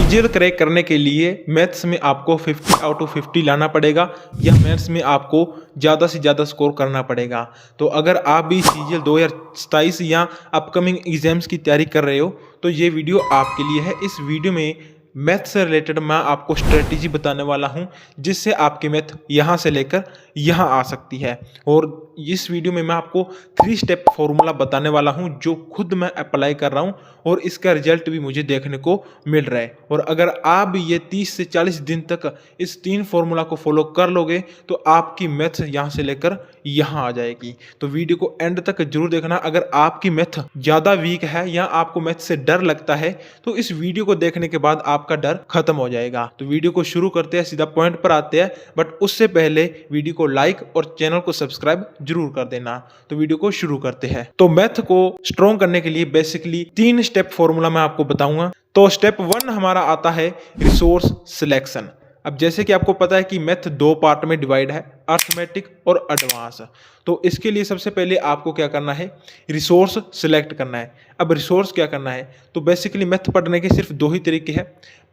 CGL crack करने के लिए मैथ्स में आपको 50 आउट ऑफ 50 लाना पड़ेगा या मैथ्स में आपको ज़्यादा से ज़्यादा स्कोर करना पड़ेगा। तो अगर आप भी सीजीएल 2027 या अपकमिंग एग्जाम्स की तैयारी कर रहे हो तो ये वीडियो आपके लिए है। इस वीडियो में मैथ से रिलेटेड मैं आपको स्ट्रेटेजी बताने वाला हूं जिससे आपकी मैथ यहां से लेकर यहां आ सकती है। और इस वीडियो में मैं आपको 3 स्टेप फॉर्मूला बताने वाला हूं जो खुद मैं अप्लाई कर रहा हूं और इसका रिजल्ट भी मुझे देखने को मिल रहा है। और अगर आप भी ये 30 से 40 दिन तक इस 3 फॉर्मूला को फॉलो कर लोगे तो आपकी मैथ यहां से लेकर यहां आ जाएगी। तो वीडियो को एंड तक जरूर देखना। अगर आपकी मैथ ज़्यादा वीक है या आपको मैथ से डर लगता है तो इस वीडियो को देखने के बाद आपका डर खत्म हो जाएगा। तो वीडियो को शुरू करते हैं, सीधा पॉइंट पर आते हैं। बट उससे पहले वीडियो को लाइक और चैनल को सब्सक्राइब जरूर कर देना। तो वीडियो को शुरू करते हैं। तो मैथ को स्ट्रॉन्ग करने के लिए बेसिकली 3 स्टेप फॉर्मूला मैं आपको बताऊंगा। तो स्टेप 1 हमारा आता है रिसोर्स सिलेक्शन। अब जैसे कि आपको पता है कि मैथ 2 पार्ट में डिवाइड है, अर्थमेटिक और एडवांस। तो इसके लिए सबसे पहले आपको क्या करना है, रिसोर्स सिलेक्ट करना है। अब रिसोर्स क्या करना है, तो बेसिकली मैथ पढ़ने के सिर्फ 2 ही तरीके हैं।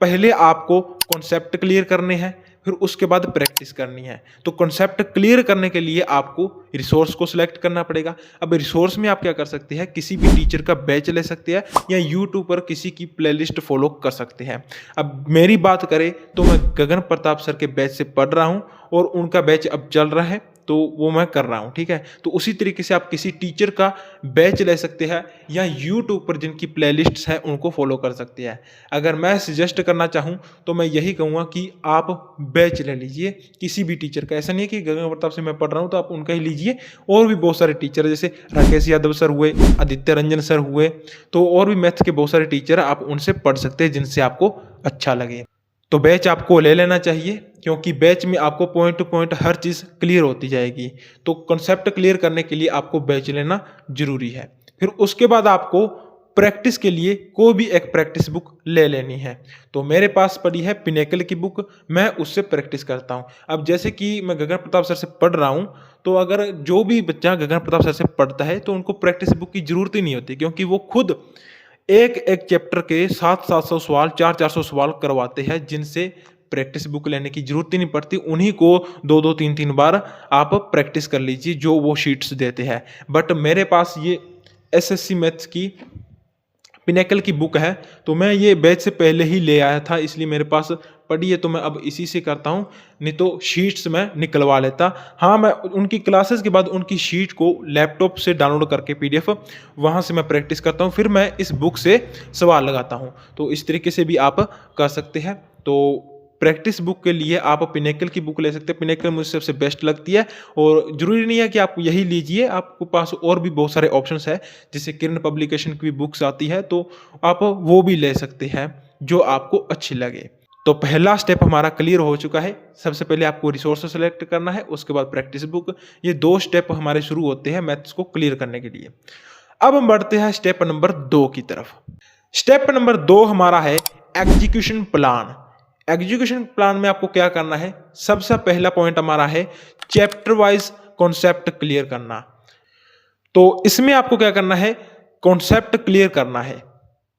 पहले आपको कॉन्सेप्ट क्लियर करने हैं, फिर उसके बाद प्रैक्टिस करनी है। तो कॉन्सेप्ट क्लियर करने के लिए आपको रिसोर्स को सिलेक्ट करना पड़ेगा। अब रिसोर्स में आप क्या कर सकते हैं, किसी भी टीचर का बैच ले सकते हैं या यूट्यूब पर किसी की प्लेलिस्ट फॉलो कर सकते हैं। अब मेरी बात करें तो मैं गगन प्रताप सर के बैच से पढ़ रहा हूं और उनका बैच अब चल रहा है तो वो मैं कर रहा हूं, ठीक है। तो उसी तरीके से आप किसी टीचर का बैच ले सकते हैं या यूट्यूब पर जिनकी प्लेलिस्ट्स हैं उनको फॉलो कर सकते हैं। अगर मैं सजेस्ट करना चाहूं तो मैं यही कहूंगा कि आप बैच ले लीजिए किसी भी टीचर का। ऐसा नहीं है कि गगन प्रताप से मैं पढ़ रहा हूं तो आप उनका ही लीजिए, और भी बहुत सारे टीचर जैसे राकेश यादव सर हुए, आदित्य रंजन सर हुए, तो और भी मैथ के बहुत सारे टीचर आप उनसे पढ़ सकते हैं जिनसे आपको अच्छा लगे। तो बैच आपको ले लेना चाहिए क्योंकि बैच में आपको पॉइंट टू पॉइंट हर चीज़ क्लियर होती जाएगी। तो कॉन्सेप्ट क्लियर करने के लिए आपको बैच लेना जरूरी है। फिर उसके बाद आपको प्रैक्टिस के लिए कोई भी एक प्रैक्टिस बुक ले लेनी है। तो मेरे पास पड़ी है पिनेकल की बुक, मैं उससे प्रैक्टिस करता हूँ। अब जैसे कि मैं गगन प्रताप सर से पढ़ रहा हूँ तो अगर जो भी बच्चा गगन प्रताप सर से पढ़ता है तो उनको प्रैक्टिस बुक की जरूरत ही नहीं होती क्योंकि वो खुद एक एक चैप्टर के 700-700 सवाल, 400-400 सवाल करवाते हैं जिनसे प्रैक्टिस बुक लेने की जरूरत ही नहीं पड़ती। उन्हीं को 2-2, 3-3 बार आप प्रैक्टिस कर लीजिए जो वो शीट्स देते हैं। बट मेरे पास ये एसएससी मैथ्स की पिनेकल की बुक है तो मैं ये बैच से पहले ही ले आया था, इसलिए मेरे पास पड़ी है तो मैं अब इसी से करता हूँ, नहीं तो शीट्स मैं निकलवा लेता। हाँ, मैं उनकी क्लासेस के बाद उनकी शीट को लैपटॉप से डाउनलोड करके पीडीएफ वहाँ से मैं प्रैक्टिस करता हूँ, फिर मैं इस बुक से सवाल लगाता हूँ। तो इस तरीके से भी आप कर सकते हैं। तो प्रैक्टिस बुक के लिए आप पिनेकल की बुक ले सकते हैं। पिनेकल मुझे सबसे बेस्ट लगती है और ज़रूरी नहीं है कि आप यही लीजिए, आपके पास और भी बहुत सारे ऑप्शंस है। जैसे किरण पब्लिकेशन की भी बुक्स आती है तो आप वो भी ले सकते हैं जो आपको अच्छी लगे। तो पहला स्टेप हमारा क्लियर हो चुका है। सबसे पहले आपको रिसोर्स सेलेक्ट करना है, उसके बाद प्रैक्टिस बुक। ये 2 स्टेप हमारे शुरू होते हैं मैथ्स को क्लियर करने के लिए। अब हम बढ़ते हैं स्टेप नंबर 2 की तरफ। स्टेप नंबर 2 हमारा है एग्जीक्यूशन प्लान। एग्जीक्यूशन प्लान में आपको क्या करना है, सबसे पहला पॉइंट हमारा है चैप्टर वाइज कॉन्सेप्ट क्लियर करना। तो इसमें आपको क्या करना है, कॉन्सेप्ट क्लियर करना है।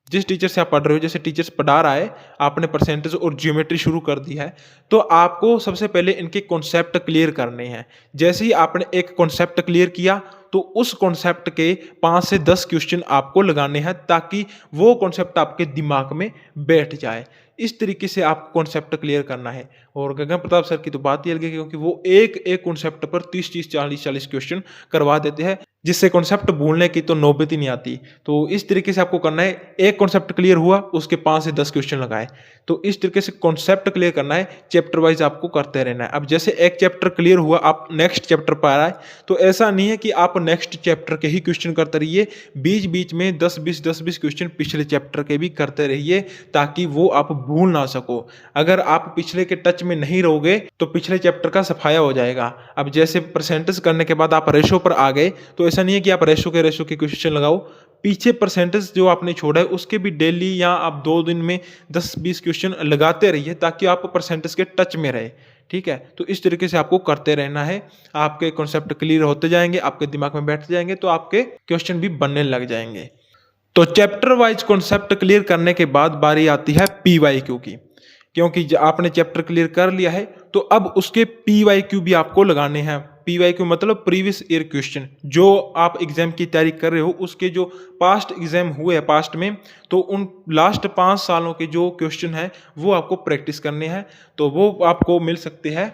जिस टीचर से आप पढ़ रहे हो, जैसे टीचर्स पढ़ा रहा है, आपने परसेंटेज और ज्योमेट्री शुरू कर दी है तो आपको सबसे पहले इनके कॉन्सेप्ट क्लियर करने हैं। जैसे ही आपने एक कॉन्सेप्ट क्लियर किया तो उस कॉन्सेप्ट के 5 से 10 क्वेश्चन आपको लगाने हैं ताकि वो कॉन्सेप्ट आपके दिमाग में बैठ जाए। इस तरीके से आपको कॉन्सेप्ट क्लियर करना है। और गगन प्रताप सर की तो बात ही अलग है क्योंकि वो एक एक कॉन्सेप्ट पर 30-30, 40-40 क्वेश्चन करवा देते हैं जिससे कॉन्सेप्ट भूलने की तो नौबत ही नहीं आती। तो इस तरीके से आपको करना है, एक कॉन्सेप्ट क्लियर हुआ उसके 5 से 10 क्वेश्चन लगाए। तो इस तरीके से कॉन्सेप्ट क्लियर करना है, चैप्टर वाइज आपको करते रहना है। अब जैसे एक चैप्टर क्लियर हुआ, आप नेक्स्ट चैप्टर पर आए तो ऐसा नहीं है कि आप नेक्स्ट चैप्टर के ही क्वेश्चन करते रहिए, बीच बीच में 10-20 क्वेश्चन पिछले चैप्टर के भी करते रहिए ताकि वो आप भूल ना सको। अगर आप पिछले के टच में नहीं रहोगे तो पिछले चैप्टर का सफाया हो जाएगा। अब जैसे परसेंटेज करने के बाद आप रेशो पर आ गए तो ऐसा नहीं है कि आप रेशो के क्वेश्चन लगाओ, पीछे परसेंटेज जो आपने छोड़ा है उसके भी डेली या आप 2 दिन में 10-20 क्वेश्चन लगाते रहिए ताकि आप परसेंटेज के टच में रहे। ठीक है, तो इस तरीके से आपको करते रहना है। आपके कॉन्सेप्ट क्लियर होते जाएंगे, आपके दिमाग में बैठते जाएंगे तो आपके क्वेश्चन भी बनने लग जाएंगे। तो चैप्टर वाइज कॉन्सेप्ट क्लियर करने के बाद बारी आती है PYQ की, क्योंकि आपने चैप्टर क्लियर कर लिया है तो अब उसके PYQ भी आपको लगाने हैं। PYQ मतलब प्रीवियस ईयर क्वेश्चन, जो आप एग्जाम की तैयारी कर रहे हो उसके जो पास्ट एग्जाम हुए हैं पास्ट में, तो उन लास्ट 5 सालों के जो क्वेश्चन हैं वो आपको प्रैक्टिस करने हैं। तो वो आपको मिल सकते हैं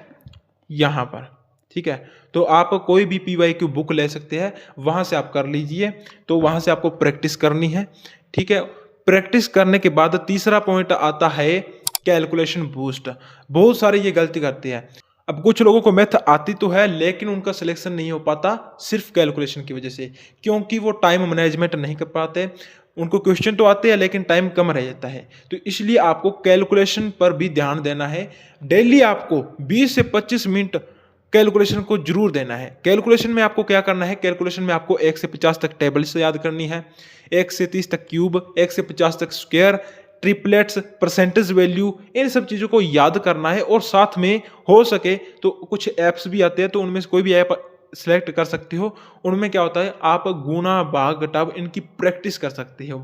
यहाँ पर, ठीक है। तो आप कोई भी PYQ बुक ले सकते हैं, वहाँ से आप कर लीजिए। तो वहाँ से आपको प्रैक्टिस करनी है, ठीक है। प्रैक्टिस करने के बाद तीसरा पॉइंट आता है कैलकुलेशन बूस्ट। बहुत सारे ये गलती करते हैं। अब कुछ लोगों को मैथ आती तो है लेकिन उनका सिलेक्शन नहीं हो पाता सिर्फ कैलकुलेशन की वजह से, क्योंकि वो टाइम मैनेजमेंट नहीं कर पाते। उनको क्वेश्चन तो आते हैं लेकिन टाइम कम रह जाता है। तो इसलिए आपको कैलकुलेशन पर भी ध्यान देना है। डेली आपको 20 से 25 मिनट कैलकुलेशन को जरूर देना है। कैलकुलेशन में आपको क्या करना है, कैलकुलेशन में आपको 1 से 50 तक टेबल्स याद करनी है, 1 से 30 तक क्यूब, 1 से 50 तक स्क्वायर, ट्रिपलेट्स, परसेंटेज वैल्यू, इन सब चीज़ों को याद करना है। और साथ में हो सके तो कुछ ऐप्स भी आते हैं, तो उनमें से कोई भी ऐप सेलेक्ट कर सकते हो। उनमें क्या होता है, आप गुना भाग घटाव इनकी प्रैक्टिस कर सकते हो।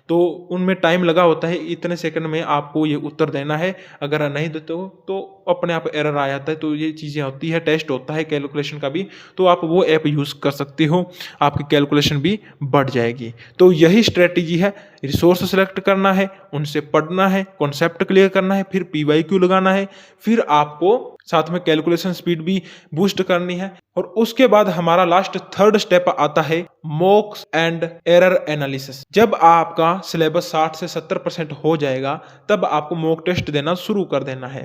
तो उनमें टाइम लगा होता है, इतने सेकंड में आपको ये उत्तर देना है। अगर नहीं देते हो तो अपने आप एरर आ जाता है। तो ये चीज़ें होती है, टेस्ट होता है कैलकुलेशन का भी, तो आप वो ऐप यूज़ कर सकते हो, आपकी कैलकुलेशन भी बढ़ जाएगी। तो यही स्ट्रेटेजी है, रिसोर्स सेलेक्ट करना है, उनसे पढ़ना है, कॉन्सेप्ट क्लियर करना है, फिर PYQ लगाना है, फिर आपको साथ में कैलकुलेशन स्पीड भी बूस्ट करनी है। और उसके बाद हमारा लास्ट थर्ड स्टेप आता है मॉक्स एंड एरर एनालिसिस। जब आपका सिलेबस 60 से 70% हो जाएगा तब आपको मॉक टेस्ट देना शुरू कर देना है।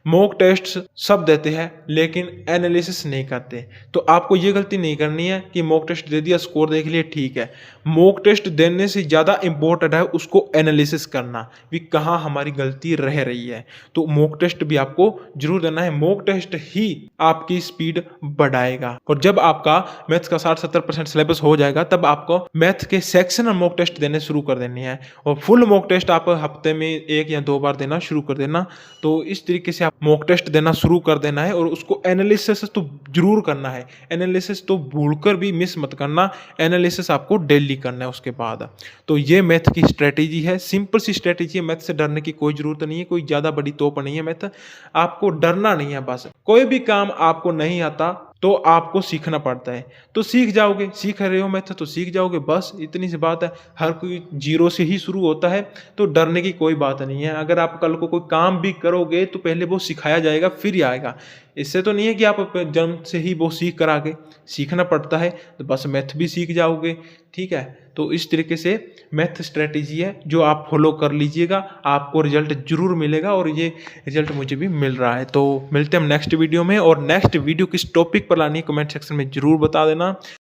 मॉक टेस्ट सब देते हैं लेकिन एनालिसिस नहीं करते। तो आपको ये गलती नहीं करनी है कि मॉक टेस्ट दे दिया, स्कोर देख लिया, ठीक है। मॉक टेस्ट देने से ज़्यादा इंपॉर्टेंट है उसको एनालिसिस करना भी, कहाँ हमारी गलती रह रही है। तो मॉक टेस्ट भी आपको जरूर देना है। मॉक टेस्ट ही आपकी स्पीड बढ़ाएगा। और जब आपका मैथ्स का 60-70% सिलेबस हो जाएगा तब आपको मैथ के सेक्शनल मॉक टेस्ट देने शुरू कर देनी है। और फुल मॉक टेस्ट आप हफ्ते में 1 या 2 बार देना शुरू कर देना। तो इस तरीके से आप मॉक टेस्ट देना शुरू कर देना है। और उसको एनालिसिस तो जरूर करना है, एनालिसिस तो भूलकर भी मिस मत करना। एनालिसिस आपको डेली करना है उसके बाद। तो ये मैथ की स्ट्रेटेजी है, सिंपल सी स्ट्रेटेजी है। मैथ से डरने की कोई जरूरत नहीं है, कोई ज़्यादा बड़ी तोप नहीं है मैथ। आपको डरना नहीं है बस। कोई भी काम आपको नहीं आता तो आपको सीखना पड़ता है, तो सीख जाओगे। सीख रहे हो मैथ तो सीख जाओगे, बस इतनी सी बात है। हर कोई जीरो से ही शुरू होता है, तो डरने की कोई बात नहीं है। अगर आप कल को कोई काम भी करोगे तो पहले वो सिखाया जाएगा फिर ही आएगा। इससे तो नहीं है कि आप जन्म से ही वो सीख कर आगे, सीखना पड़ता है। तो बस मैथ भी सीख जाओगे, ठीक है। तो इस तरीके से मैथ स्ट्रेटेजी है जो आप फॉलो कर लीजिएगा, आपको रिजल्ट जरूर मिलेगा। और ये रिजल्ट मुझे भी मिल रहा है। तो मिलते हैं हम नेक्स्ट वीडियो में। और नेक्स्ट वीडियो किस टॉपिक पर लानी है कमेंट सेक्शन में जरूर बता देना।